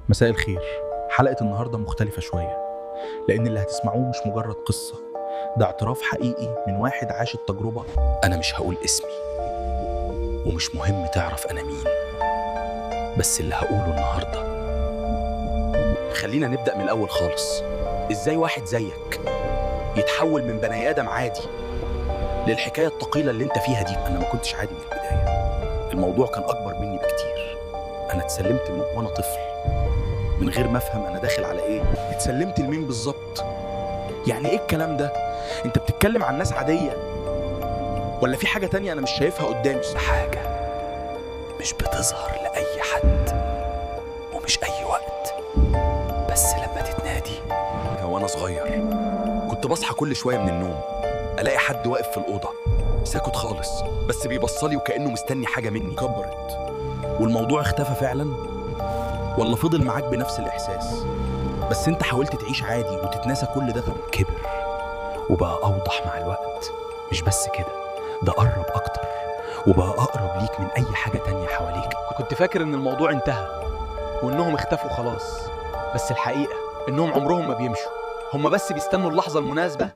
مساء الخير. حلقة النهاردة مختلفة شوية، لأن اللي هتسمعوه مش مجرد قصة، ده اعتراف حقيقي من واحد عاش التجربة. أنا مش هقول اسمي، ومش مهم تعرف أنا مين، بس اللي هقوله النهاردة. خلينا نبدأ من الأول خالص. إزاي واحد زيك يتحول من بني آدم عادي للحكاية الثقيلة اللي انت فيها دي؟ أنا ما كنتش عادي من البداية، الموضوع كان أكبر مني بكتير. أنا اتسلمت من وأنا طفل من غير ما أفهم أنا داخل على إيه. اتسلمت لمين بالظبط؟ يعني إيه الكلام ده؟ أنت بتتكلم عن ناس عادية ولا في حاجة تانية أنا مش شايفها قدامي؟ حاجة مش بتظهر لأي حد ومش أي وقت، بس لما تتنادي. وأنا صغير كنت بصحى كل شوية من النوم ألاقي حد واقف في الأوضة ساكت خالص، بس بيبصلي وكأنه مستني حاجة مني. كبرت والموضوع اختفى فعلا، ولا فضل معاك بنفس الإحساس بس انت حاولت تعيش عادي وتتناسى كل ده؟ كبر وبقى أوضح مع الوقت. مش بس كده، ده قرب أكتر وبقى أقرب ليك من أي حاجة تانية حواليك. كنت فاكر إن الموضوع انتهى وإنهم اختفوا خلاص، بس الحقيقة إنهم عمرهم ما بيمشوا، هم بس بيستنوا اللحظة المناسبة